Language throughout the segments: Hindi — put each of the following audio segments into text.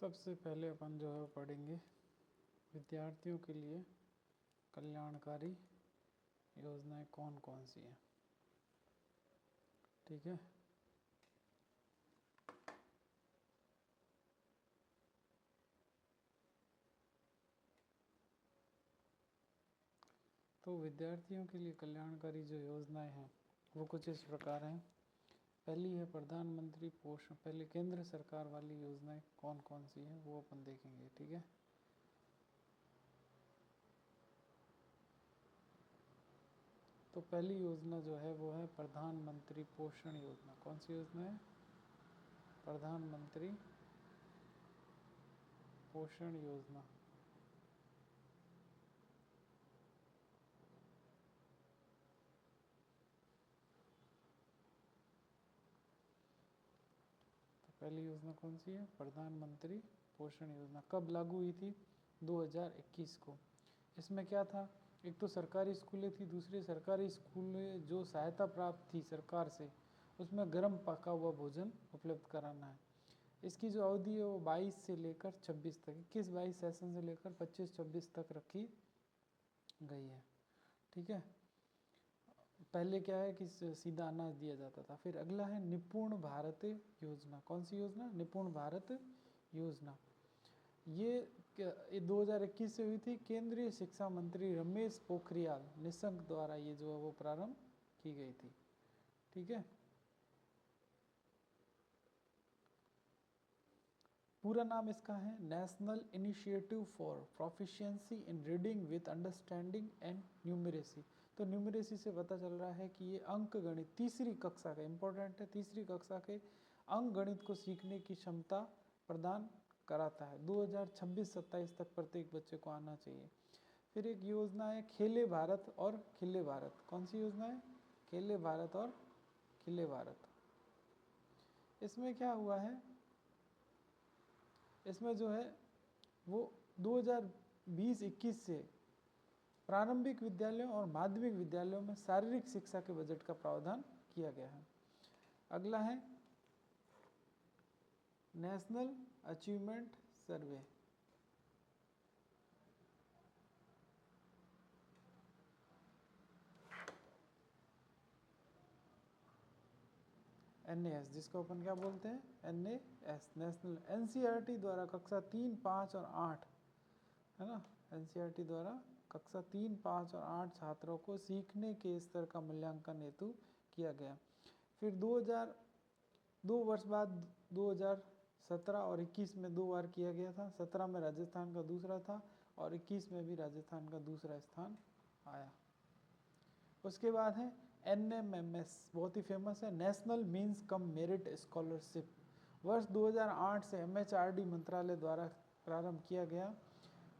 सबसे पहले अपन जो है पढ़ेंगे विद्यार्थियों के लिए कल्याणकारी योजनाएं कौन कौन सी हैं। ठीक है, तो विद्यार्थियों के लिए कल्याणकारी जो योजनाएं हैं वो कुछ इस प्रकार हैं। पहली है प्रधानमंत्री पोषण, पहले केंद्र सरकार वाली योजनाएं कौन कौन सी हैं वो अपन देखेंगे। ठीक है, तो पहली योजना जो है वो है प्रधानमंत्री पोषण योजना। कौन सी योजना है? प्रधानमंत्री पोषण योजना। तो पहली योजना कौन सी है? प्रधानमंत्री पोषण योजना। कब लागू हुई थी? 2021 को। इसमें क्या था? एक तो सरकारी स्कूलें थी, दूसरी सरकारी स्कूलें जो सहायता प्राप्त थी सरकार से, उसमें गर्म पका हुआ भोजन उपलब्ध कराना है। इसकी जो अवधि है वो 22 से लेकर 26 तक, 21-22 सेशन से लेकर 25-26 तक रखी गई है। ठीक है, पहले क्या है कि सीधा अनाज दिया जाता था। फिर अगला है निपुण भारत योजना। कौन सी योजना? निपुण भारत योजना। ये 2021 से हुई थी। केंद्रीय शिक्षा मंत्री रमेश पोखरियाल निशंक द्वारा ये जो है वो प्रारंभ की गई थी। ठीक है, पूरा नाम इसका है national initiative for proficiency in reading with understanding and numeracy. तो न्यूमरेसी से पता चल रहा है कि ये अंक गणित तीसरी कक्षा का, इंपॉर्टेंट है, तीसरी कक्षा के अंक गणित को सीखने की क्षमता प्रदान कराता है। 2026-27 तक प्रत्येक बच्चे को आना चाहिए। फिर एक योजना है खेले भारत और खिले भारत। कौन सी योजना है? खेले भारत और खिले भारत। इसमें क्या हुआ है? इसमें जो है वो 2020-21 से प्रारंभिक विद्यालयों और माध्यमिक विद्यालयों में शारीरिक शिक्षा के बजट का प्रावधान किया गया है। अगला है नेशनल अचीवमेंट सर्वे। NAS, जिसको अपन क्या बोलते हैं? NAS, national. NCERT द्वारा कक्षा 3, 5 और 8, है ना, NCERT द्वारा कक्षा 3, 5 और 8 छात्रों को सीखने के स्तर का मूल्यांकन हेतु किया गया। फिर 2 वर्ष बाद 2017 और 21 में 2 बार किया गया था। 17 में राजस्थान का दूसरा था और 21 में भी राजस्थान का दूसरा स्थान आया। उसके बाद है NMMS, बहुत ही फेमस है, national means cum merit scholarship. वर्ष 2008 से MHRD मंत्रालय द्वारा प्रारंभ किया गया।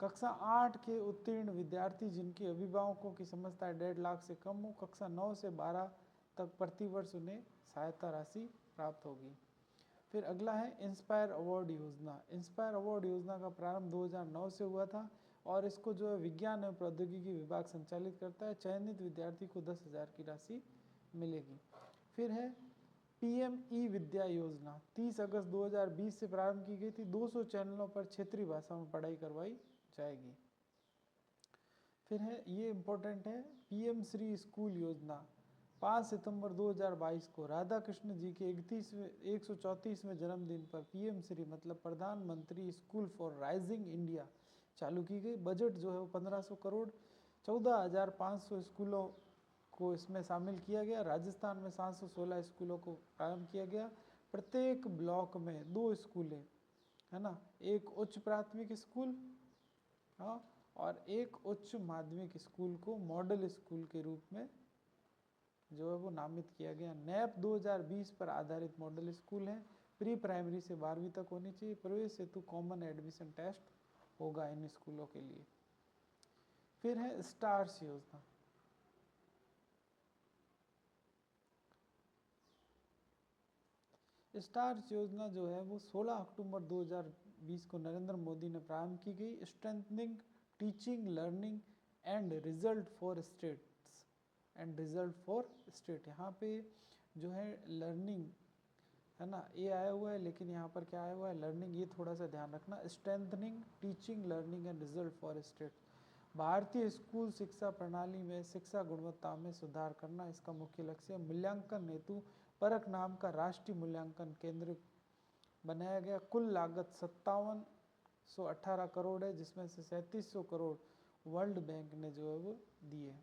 कक्षा 8 के उत्तीर्ण विद्यार्थी जिनके अभिभावकों की समझता है 1.5 लाख से कम हो, कक्षा 9 से 12 तक प्रतिवर्ष उन्हें सहायता राशि प्राप्त होगी। फिर अगला है इंस्पायर अवार्ड योजना। इंस्पायर अवार्ड योजना का प्रारंभ 2009 से हुआ था और इसको जो है विज्ञान एवं प्रौद्योगिकी विभाग संचालित करता है। चयनित विद्यार्थी को 10,000 की राशि मिलेगी। फिर है PM ई विद्या योजना, 30 अगस्त 2020 से प्रारंभ की गई थी। 200 चैनलों पर क्षेत्रीय भाषा में पढ़ाई करवाई जाएगी। फिर है, ये इम्पोर्टेंट है, PM श्री स्कूल योजना। 5 सितंबर 2022 को राधा कृष्ण जी के 134वें जन्मदिन पर PM श्री मतलब प्रधानमंत्री स्कूल फॉर राइजिंग इंडिया चालू की गई। बजट जो है वो 1500 करोड़, 14,500 स्कूलों को इसमें शामिल किया गया। राजस्थान में 716 स्कूलों को प्रारंभ किया गया। प्रत्येक ब्लॉक में 2 स्कूलें, है ना, एक उच्च प्राथमिक स्कूल, हाँ, और एक उच्च माध्यमिक स्कूल को मॉडल स्कूल के रूप में जो है वो नामित किया गया। NAP 2020 पर आधारित मॉडल स्कूल है। प्री प्राइमरी से 12वीं तक होनी चाहिए। प्रवेश हेतु कॉमन एडमिशन टेस्ट होगा इन स्कूलों के लिए। फिर है स्टार्स योजना। स्टार्स योजना जो है वो 16 अक्टूबर 2020 को नरेंद्र मोदी ने प्रारंभ की गई। Strengthening teaching learning and result for state. यहाँ पे जो है लर्निंग, है ना, ए आया हुआ है, लेकिन यहाँ पर क्या आया हुआ है, लर्निंग, ये थोड़ा सा ध्यान रखना। Strengthening teaching learning and result for state, भारतीय स्कूल शिक्षा प्रणाली में शिक्षा गुणवत्ता में सुधार करना इसका मुख्य लक्ष्य है। मूल्यांकन हेतु परख नाम का राष्ट्रीय मूल्यांकन केंद्र बनाया गया। कुल लागत 5718 करोड़ है, जिसमें से 3700 करोड़ वर्ल्ड बैंक ने जो है वो दिए।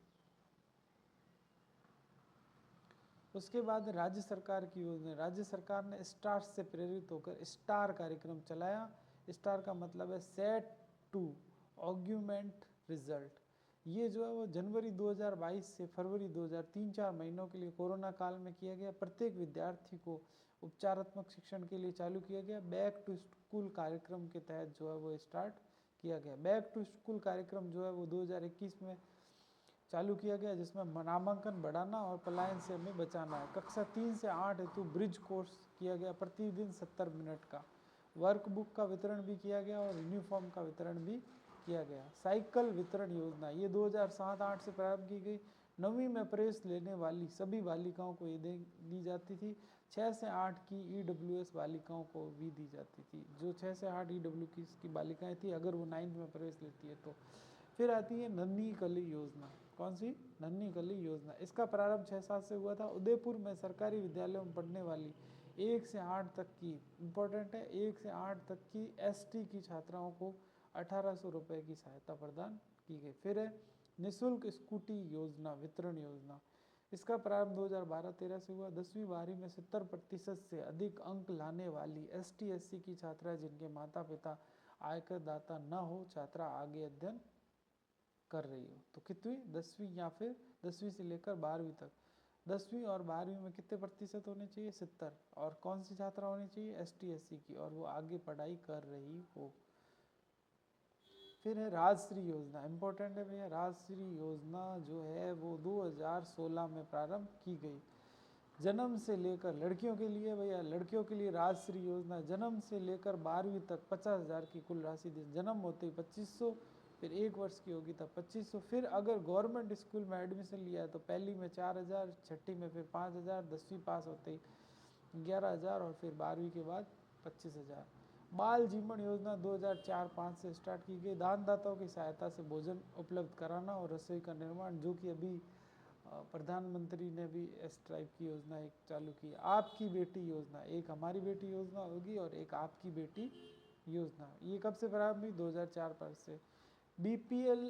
उसके बाद राज्य सरकार की योजना, राज्य सरकार ने स्टार से प्रेरित होकर स्टार कार्यक्रम चलाया। स्टार का मतलब है सेट टू ऑग्यूमेंट रिजल्ट। ये जो है वो जनवरी 2022 से फरवरी 2000 3-4 महीनों के लिए कोरोना काल में किया गया। प्रत्येक विद्यार्थी को उपचारात्मक शिक्षण के लिए चालू किया गया। बैक टू स्कूल कार्यक्रम के तहत जो है वो स्टार्ट किया गया। बैक टू स्कूल कार्यक्रम जो है वो 2021 में चालू किया गया, जिसमें नामांकन बढ़ाना और पलायन से हमें बचाना है। कक्षा 3 से 8 हेतु ब्रिज कोर्स किया गया, प्रतिदिन 70 मिनट का। वर्कबुक का वितरण भी किया गया और यूनिफॉर्म का वितरण भी किया गया। साइकिल वितरण योजना, ये 2007-8 से प्रारंभ की गई। 9वीं में प्रवेश लेने वाली सभी बालिकाओं को ये दी जाती थी। 6 से 8 की EWS बालिकाओं को भी दी जाती थी। जो 6 से 8 EWS की बालिकाएं थी, अगर वो 9th में प्रवेश लेती है तो। फिर आती है नन्ही कली योजना। कौन सी? नन्ही कली योजना। इसका प्रारंभ 6 से हुआ था। उदयपुर में सरकारी विद्यालयों में पढ़ने वाली 1 से 8 तक की, इम्पोर्टेंट है, 1 से 8 तक की ST की छात्राओं को 1800 रुपये की सहायता प्रदान की गई। फिर है निःशुल्क स्कूटी योजना वितरण योजना। इसका प्रारंभ 2012-13 से हुआ। 10वीं 12वीं में 70% से अधिक अंक लाने वाली ST SC की छात्राएं जिनके माता पिता आयकर दाता न हो, छात्रा आगे अध्ययन कर रही हो, तो कितनी? 10वीं या फिर 10वीं से लेकर 12वीं तक। 10वीं और 12वीं में कितने प्रतिशत होने चाहिए? 70। और कौन सी छात्रा होनी चाहिए? ST SC की, और वो आगे पढ़ाई कर रही हो। फिर है राजश्री योजना, इंपॉर्टेंट है भैया। राजश्री योजना जो है वो 2016 में प्रारंभ की गई। जन्म से लेकर लड़कियों के लिए, भैया लड़कियों के लिए राजश्री योजना, जन्म से लेकर 12वीं तक 50,000 की कुल राशि दी। जन्म होते ही 2500, फिर 1 वर्ष की होगी तब 2500। फिर अगर गवर्नमेंट स्कूल में एडमिशन लिया है तो पहली में 4000, छठी में फिर 5000, 10वीं पास होते ही 11,000 और फिर 12वीं के बाद 25,000। बाल जीवन योजना 2004-5 से स्टार्ट की गई। दानदाताओं की सहायता से भोजन उपलब्ध कराना और रसोई का निर्माण, जो कि अभी प्रधानमंत्री ने भी इस टाइप की योजना एक चालू की। आपकी बेटी योजना, एक हमारी बेटी योजना होगी और एक आपकी बेटी योजना। ये कब से प्रारंभ हुई? 2004-5 से। BPL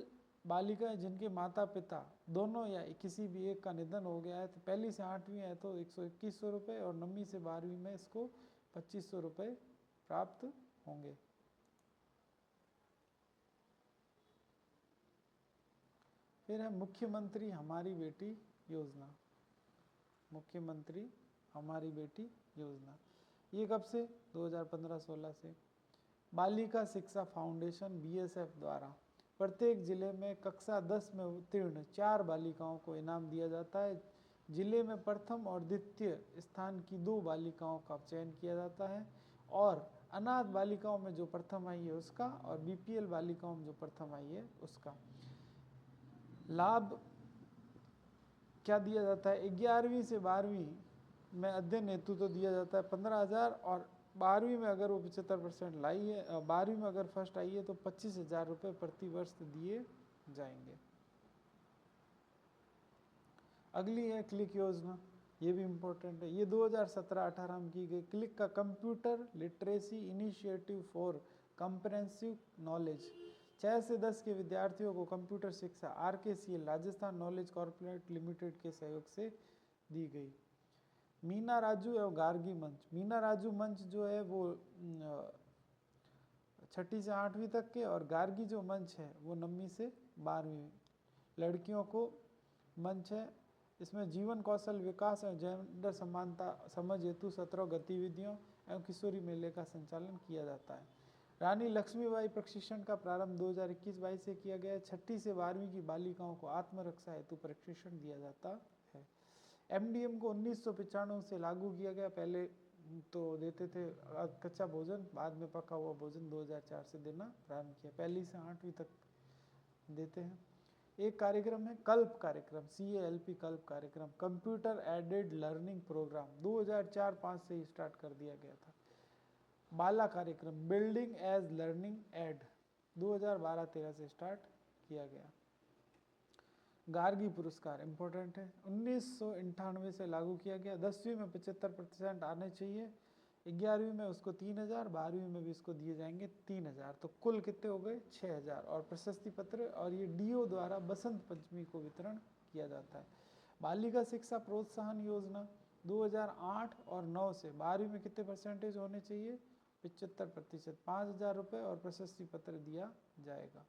बालिकाएं जिनके माता पिता दोनों या किसी भी एक का निधन हो गया है, तो पहली से 8वीं है तो 121 रुपये, और 9वीं से 12वीं में इसको 2500 रुपये प्राप्त होंगे। फिर है मुख्यमंत्री हमारी बेटी योजना। मुख्यमंत्री हमारी बेटी योजना, ये कब से? 2015-16 से। बालिका शिक्षा फाउंडेशन BSF द्वारा प्रत्येक जिले में कक्षा 10 में उत्तीर्ण 4 बालिकाओं को इनाम दिया जाता है। जिले में प्रथम और द्वितीय स्थान की 2 बालिकाओं का चयन किया जाता है, और अनाथ बालिकाओं में जो प्रथम आई है उसका, और BPL बालिकाओं में जो प्रथम आई है उसका। लाभ क्या दिया जाता है? 11वीं से 12वीं में अध्ययन हेतु तो दिया जाता है 15,000, और 12वीं में अगर वो 75% लाई है, 12वीं में अगर फर्स्ट आई है तो 25,000 रुपये प्रति वर्ष दिए जाएंगे। अगली है क्लिक योजना, ये भी इम्पोर्टेंट है। ये 2017-18 में की गई। क्लिक का computer literacy initiative for comprehensive knowledge, 6 से 10 के विद्यार्थियों को कंप्यूटर शिक्षा RKCL Rajasthan knowledge corporate limited के सहयोग से दी गई। मीना राजू एवं गार्गी मंच, मीना राजू मंच जो है वो 6ठी से 8वीं तक के, और गार्गी जो मंच है वो 9वीं से 12वीं लड़कियों को मंच है। इसमें जीवन कौशल विकास और जेंडर समानता समझ हेतु 17 गतिविधियों एवं किशोरी मेले का संचालन किया जाता है। रानी लक्ष्मीबाई प्रशिक्षण का प्रारंभ 2021-22 से किया गया है। 6ठी से 12वीं की बालिकाओं को आत्मरक्षा हेतु प्रशिक्षण दिया जाता है। MDM को 1995 से लागू किया गया। पहले तो देते थे कच्चा भोजन, बाद में पका हुआ भोजन 2004 से देना प्रारंभ किया। पहली से 8वीं तक देते हैं। एक कार्यक्रम है कल्प कार्यक्रम, CALP कल्प कार्यक्रम, कंप्यूटर एडेड लर्निंग प्रोग्राम 2004-05 से स्टार्ट कर दिया गया था। बाला कार्यक्रम बिल्डिंग एज लर्निंग एड 2012-13 से स्टार्ट किया गया। गार्गी पुरस्कार इंपॉर्टेंट है, 1998 से लागू किया गया। 10वीं में 75% आने चाहिए, 11वीं में उसको 3000, 12वीं में भी इसको दिए जाएंगे 3000, तो कुल कितने हो गए 6000। और प्रशस्ति पत्र और ये DO द्वारा बसंत पंचमी को वितरण किया जाता है। बालिका शिक्षा प्रोत्साहन योजना 2008 और 9 से 12वीं में कितने परसेंटेज होने चाहिए 75%, 5000 रुपये और प्रशस्ति पत्र दिया जाएगा।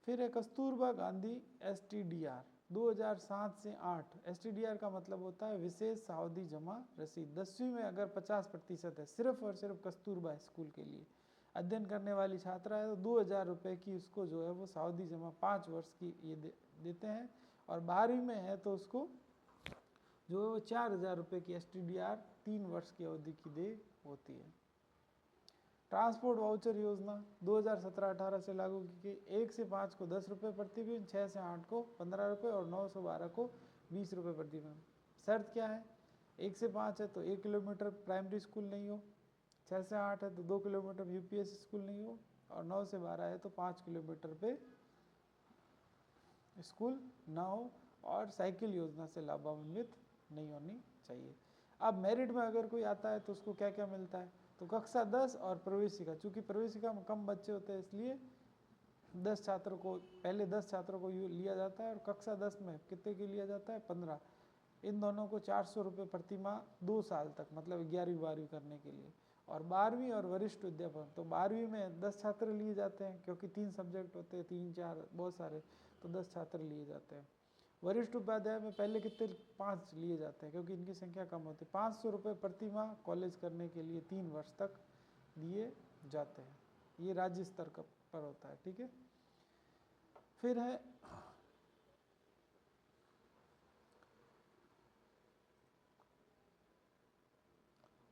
फिर है कस्तूरबा गांधी STDR 2007 से 8। STDR का मतलब होता है विशेष सावधि जमा रसीद। 10वीं में अगर 50% है सिर्फ और सिर्फ कस्तूरबा स्कूल के लिए अध्ययन करने वाली छात्रा है तो 2000 रुपये की उसको जो है वो सावधि जमा 5 वर्ष की ये देते हैं। और 12वीं में है तो उसको जो है वो 4000 रुपये की STDR 3 वर्ष की अवधि की दे होती है। ट्रांसपोर्ट वाउचर योजना 2017-18 से लागू की गई। 1 से 5 को 10 रुपये प्रतिदिन, 6 से 8 को 15 रुपये और 9 से 12 को 20 रुपये प्रतिदिन। शर्त क्या है, 1 से 5 है तो 1 किलोमीटर प्राइमरी स्कूल नहीं हो, 6 से 8 है तो 2 किलोमीटर UPS स्कूल नहीं हो, और 9 से 12 है तो 5 किलोमीटर पे स्कूल ना हो, और साइकिल योजना से लाभान्वित नहीं होनी चाहिए। अब मेरिट में अगर कोई आता है तो उसको क्या क्या मिलता है, तो कक्षा 10 और प्रवेशिका, चूंकि प्रवेशिका में कम बच्चे होते हैं इसलिए 10 छात्रों को पहले 10 छात्रों को लिया जाता है, और कक्षा 10 में कितने के लिया जाता है 15। इन दोनों को 400 रुपये प्रति माह 2 साल तक, मतलब 11वीं 12वीं करने के लिए। और 12वीं और वरिष्ठ विद्यापन, तो 12वीं में 10 छात्र लिए जाते हैं क्योंकि 3 सब्जेक्ट होते हैं, 3 4 बहुत सारे, तो 10 छात्र लिए जाते हैं। वरिष्ठ उपाध्याय में पहले कितने 5 लिए जाते हैं क्योंकि इनकी संख्या कम होती है। 500 रुपये प्रति माह कॉलेज करने के लिए 3 वर्ष तक दिए जाते हैं। ये राज्य स्तर पर होता है, ठीक है। फिर है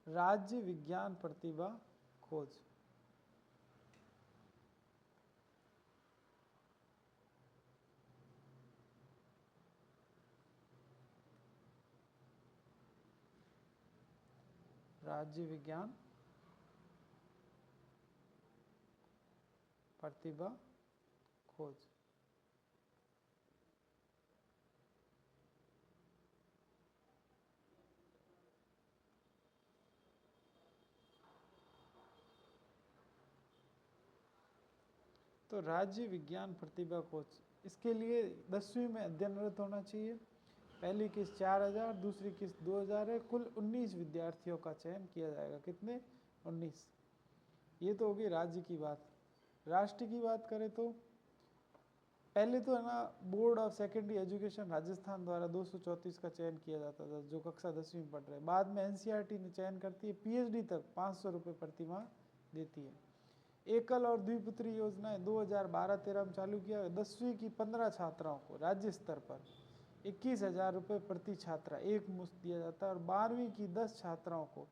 राज्य विज्ञान प्रतिभा खोज। राज्य विज्ञान प्रतिभा खोज, तो राज्य विज्ञान प्रतिभा खोज, इसके लिए 10वीं में अध्ययनरत होना चाहिए। पहली किस्त 4000, दूसरी किस्त 2000 है। कुल 19 विद्यार्थियों का चयन किया जाएगा। कितने 19। ये तो होगी राज्य की बात। राष्ट्र की बात करें तो पहले तो है ना board of secondary education Rajasthan द्वारा 234 का चयन किया जाता था जो कक्षा 10वीं में पढ़ रहे। बाद में NCERT ने चयन करती है, PhD तक 500 रुपये प्रति माह देती है। एकल और द्विपुत्री योजना 2012-13 में चालू किया। 10वीं की 15 छात्राओं को राज्य स्तर पर 21,000 रुपये प्रति छात्रा एक मुश्त दिया जाता है, और 12वीं की 10 छात्राओं को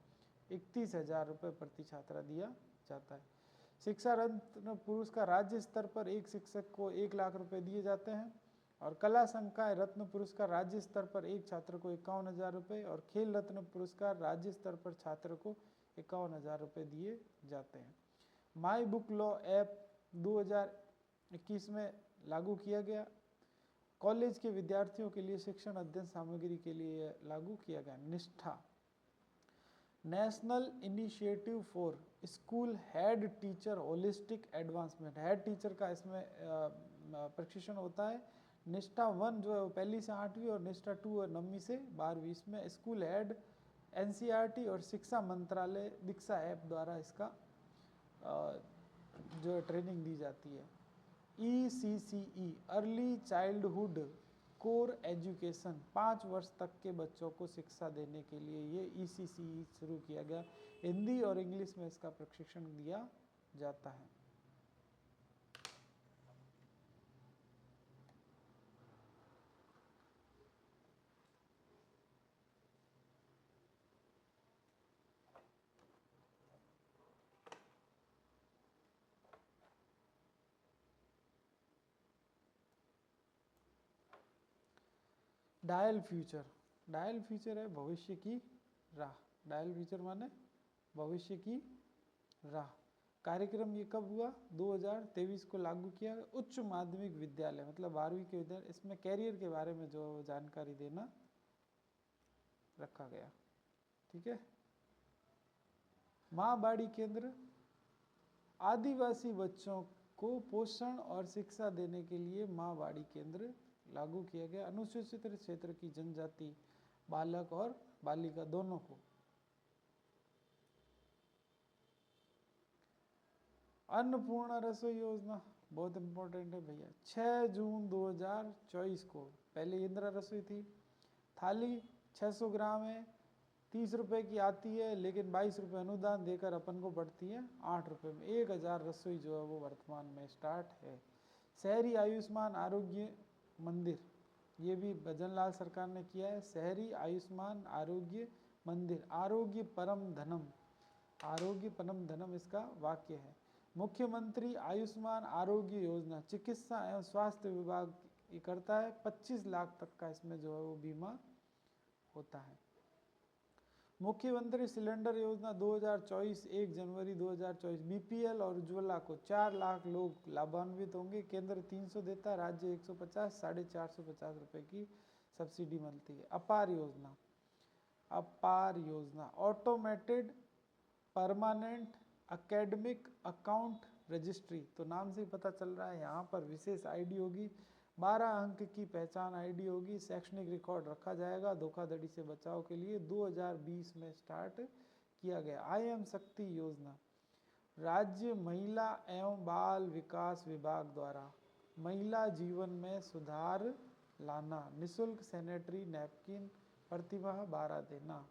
31,000 रुपये प्रति छात्रा दिया जाता है। शिक्षा रत्न पुरस्कार राज्य स्तर पर एक शिक्षक को 1 लाख रुपए दिए जाते हैं, और कला संकाय रत्न पुरस्कार राज्य स्तर पर एक छात्र को 51,000 रुपये, और खेल रत्न पुरस्कार राज्य स्तर पर छात्र को 51,000 रुपये दिए जाते हैं। माई बुक लॉ ऐप 2021 में लागू किया गया। कॉलेज के विद्यार्थियों के लिए शिक्षण अध्ययन सामग्री के लिए लागू किया गया। निष्ठा national initiative for school head teacher holistic advancement, head teacher का इसमें प्रशिक्षण होता है। निष्ठा 1 जो है वो 1 से 8वीं, और निष्ठा 2 और 9वीं से 12वीं। इसमें स्कूल हेड NCERT और शिक्षा मंत्रालय दीक्षा ऐप द्वारा इसका जो ट्रेनिंग दी जाती है। ECCE early childhood core education 5 वर्ष तक के बच्चों को शिक्षा देने के लिए ये ECCE शुरू किया गया। हिंदी और इंग्लिश में इसका प्रशिक्षण दिया जाता है। डायल फ्यूचर, डायल फ्यूचर है भविष्य की राह, डायल फ्यूचर माने भविष्य की राह। कार्यक्रम ये कब हुआ? 2023 को लागू किया। उच्च माध्यमिक विद्यालय मतलब 12वीं के विद्यालय, इसमें कैरियर के बारे में जो जानकारी देना रखा गया। ठीक है। माँ बाड़ी केंद्र, आदिवासी बच्चों को पोषण और शिक्षा देने के लिए माँ बाड़ी केंद्र लागू किया गया। अनुसूचित क्षेत्र की जनजाति बालक और बालिका दोनों को। अन्नपूर्णा रसोई योजना बहुत इंपॉर्टेंट है भैया। 6 जून 2024 को, पहले इंदिरा रसोई थी, थाली 600 ग्राम है, 30 रुपए की आती है, लेकिन 22 रुपये अनुदान देकर अपन को पड़ती है 8 रुपये में। 1000 रसोई जो है वो वर्तमान में स्टार्ट है। शहरी आयुष्मान आरोग्य मंदिर, ये भी भजन लाल सरकार ने किया है। शहरी आयुष्मान आरोग्य मंदिर, आरोग्य परम धनम, आरोग्य परम धनम इसका वाक्य है। मुख्यमंत्री आयुष्मान आरोग्य योजना चिकित्सा एवं स्वास्थ्य विभाग ये करता है। 25 लाख तक का इसमें जो है वो बीमा होता है। मुख्यमंत्री सिलेंडर योजना 2024, 1 जनवरी 2024, बीपीएल और उज्ज्वला को 4 लाख लोग लाभान्वित होंगे। केंद्र 300 देता है, राज्य 150, 450 रुपए की सब्सिडी मिलती है। अपार योजना, अपार योजना automated permanent academic account registry, तो नाम से ही पता चल रहा है यहाँ पर विशेष आईडी होगी, 12 अंक की पहचान आईडी होगी, शैक्षणिक रिकॉर्ड रखा जाएगा। धोखाधड़ी से बचाव के लिए 2020 में स्टार्ट किया गया। IM शक्ति योजना, राज्य महिला एवं बाल विकास विभाग द्वारा महिला जीवन में सुधार लाना, निःशुल्क सैनिटरी नैपकिन प्रतिमाह 12 देना।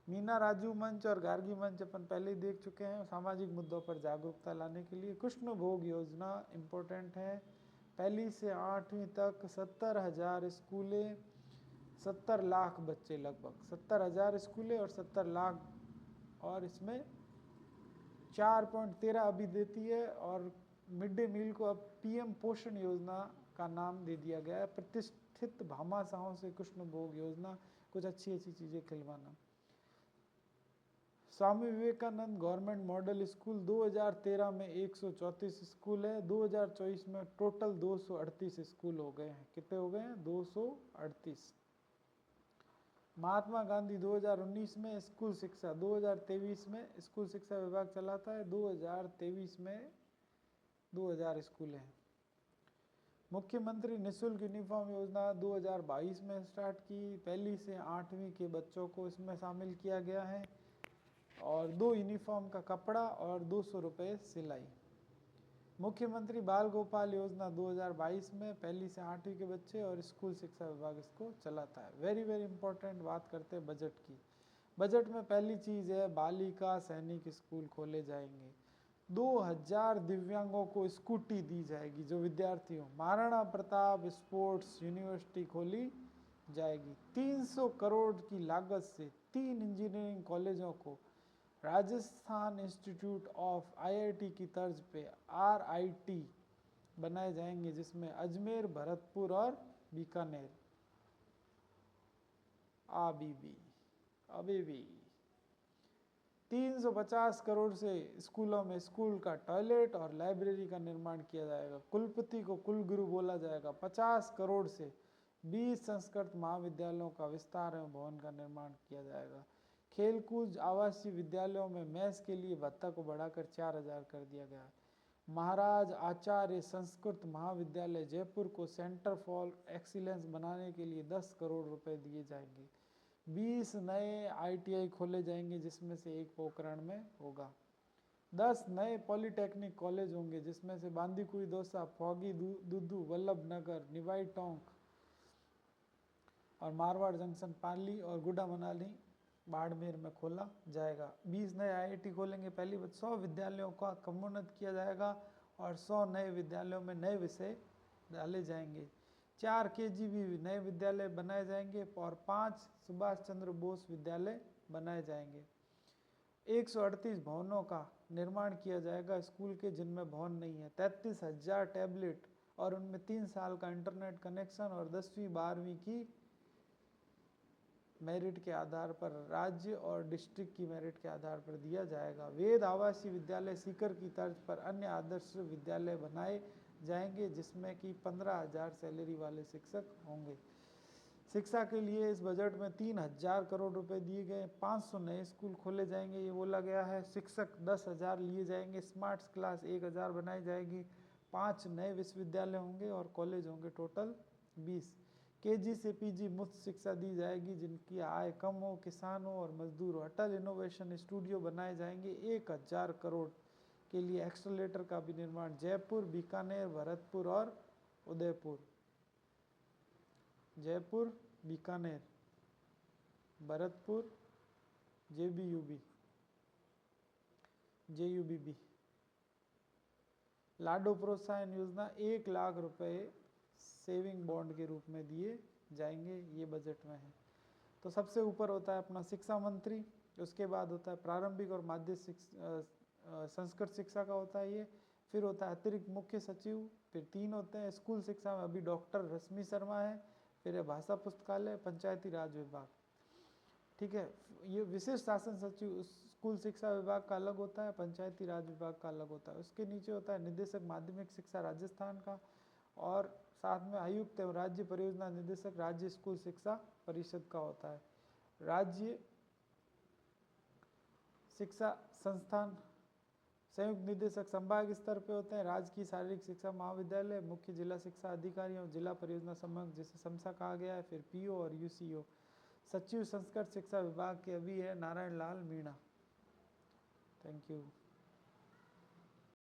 मीना राजू मंच और गार्गी मंच अपन पहले ही देख चुके हैं, सामाजिक मुद्दों पर जागरूकता लाने के लिए। कृष्ण भोग योजना इम्पोर्टेंट है, 1 से 8वीं तक 70,000 स्कूलें, 70 लाख बच्चे, लगभग 70,000 स्कूलें और 70 लाख, और इसमें 4.13 अभी देती है। और मिड डे मील को अब PM पोषण योजना का नाम दे दिया गया है। प्रतिष्ठित भामाशाहों से कृष्ण भोग योजना, कुछ अच्छी अच्छी चीजें खिलवाना। Swami Vivekananda government model school 2013 में 134 स्कूल है, 2024 में टोटल 238 स्कूल हो गए हैं। कितने हो गए हैं? 238। महात्मा गांधी 2019 में स्कूल शिक्षा, 2023 में स्कूल शिक्षा विभाग चलाता है, 2023 में 2000 स्कूल हैं। मुख्यमंत्री निःशुल्क यूनिफॉर्म योजना 2022 में स्टार्ट की, 1 से 8वीं के बच्चों को इसमें शामिल किया गया है, और 2 यूनिफॉर्म का कपड़ा और 200 रुपये सिलाई। मुख्यमंत्री बाल गोपाल योजना 2022 में 1 से 8वीं के बच्चे और स्कूल शिक्षा विभाग इसको चलाता है। वेरी वेरी इंपॉर्टेंट बात करते हैं बजट की। बजट में पहली चीज़ है बालिका सैनिक स्कूल खोले जाएंगे, 2000 दिव्यांगों को स्कूटी दी जाएगी जो विद्यार्थी हो, महाराणा प्रताप स्पोर्ट्स यूनिवर्सिटी खोली जाएगी, 300 करोड़ की लागत से 3 इंजीनियरिंग कॉलेजों को राजस्थान इंस्टीट्यूट ऑफ IIT की तर्ज पे RIT बनाए जाएंगे, जिसमें अजमेर, भरतपुर और बीकानेर। अभी भी 350 करोड़ से स्कूलों में स्कूल का टॉयलेट और लाइब्रेरी का निर्माण किया जाएगा। कुलपति को कुलगुरु बोला जाएगा। 50 करोड़ से 20 संस्कृत महाविद्यालयों का विस्तार एवं भवन का निर्माण किया जाएगा। खेलकूद आवासीय विद्यालयों में मेस के लिए भत्ता को बढ़ाकर 4000 कर दिया गया है। महाराज आचार्य संस्कृत महाविद्यालय जयपुर को सेंटर फॉर एक्सीलेंस बनाने के लिए 10 करोड़ रुपए दिए जाएंगे। 20 नए ITI खोले जाएंगे, जिसमें से एक पोखरण में होगा। 10 नए पॉलिटेक्निक कॉलेज होंगे, जिसमें से बांदीकुई दौसा, फौगी दुद्दू, वल्लभ नगर, निवाई टोंक और मारवाड़ जंक्शन पाली और गुडा मनाली बाड़मेर में खोला जाएगा। 20 नए IIT खोलेंगे। पहली बात, 100 विद्यालयों का क्रमोन्नत किया जाएगा और 100 नए विद्यालयों में नए विषय डाले जाएंगे। 4 KGB नए विद्यालय बनाए जाएंगे और 5 सुभाष चंद्र बोस विद्यालय बनाए जाएंगे। 138 भवनों का निर्माण किया जाएगा स्कूल के, जिनमें भवन नहीं है। 33,000 टैबलेट और उनमें 3 साल का इंटरनेट कनेक्शन और 10वीं 12वीं की मेरिट के आधार पर, राज्य और डिस्ट्रिक्ट की मेरिट के आधार पर दिया जाएगा। वेद आवासीय विद्यालय सीकर की तर्ज पर अन्य आदर्श विद्यालय बनाए जाएंगे जिसमें कि 15,000 सैलरी वाले शिक्षक होंगे। शिक्षा के लिए इस बजट में 3,000 करोड़ रुपए दिए गए। 500 नए स्कूल खोले जाएंगे, ये बोला गया है। शिक्षक 10,000 लिए जाएंगे। स्मार्ट क्लास 1,000 बनाई जाएगी। 5 नए विश्वविद्यालय होंगे और कॉलेज होंगे टोटल 20। केजी से पीजी मुफ्त शिक्षा दी जाएगी जिनकी आय कम हो, किसान हो और मजदूर हो। अटल इनोवेशन स्टूडियो बनाए जाएंगे। 1,000 करोड़ के लिए एक्सलेटर का भी निर्माण जयपुर, बीकानेर, भरतपुर और उदयपुर। जयपुर, बीकानेर, भरतपुर, जेबीयूबी, जेयूबीबी। लाडो प्रोत्साहन योजना 1 लाख रुपए सेविंग बॉन्ड के रूप में दिए जाएंगे, ये बजट में है। तो सबसे ऊपर होता है अपना शिक्षा मंत्री, उसके बाद होता है प्रारंभिक और माध्यमिक संस्कृत शिक्षा का होता है ये, फिर होता है अतिरिक्त मुख्य सचिव, फिर 3 होते हैं स्कूल शिक्षा में अभी डॉक्टर रश्मि शर्मा है, फिर है भाषा पुस्तकालय, पंचायती राज विभाग। ठीक है, ये विशेष शासन सचिव स्कूल शिक्षा विभाग का अलग होता है, पंचायती राज विभाग का अलग होता है। उसके नीचे होता है निदेशक माध्यमिक शिक्षा राजस्थान का, और साथ में आयुक्त एवं राज्य परियोजना निदेशक राज्य स्कूल शिक्षा परिषद का होता है। राज्य शिक्षा संस्थान संयुक्त निदेशक संभाग स्तर पे होते हैं। राजकीय शारीरिक शिक्षा महाविद्यालय, मुख्य जिला शिक्षा अधिकारी और जिला परियोजना समन्वयक जिसे समसा कहा गया है, फिर पीओ और यूसीओ। सचिव संस्कृत शिक्षा विभाग के अभी है नारायण लाल मीणा। Thank you.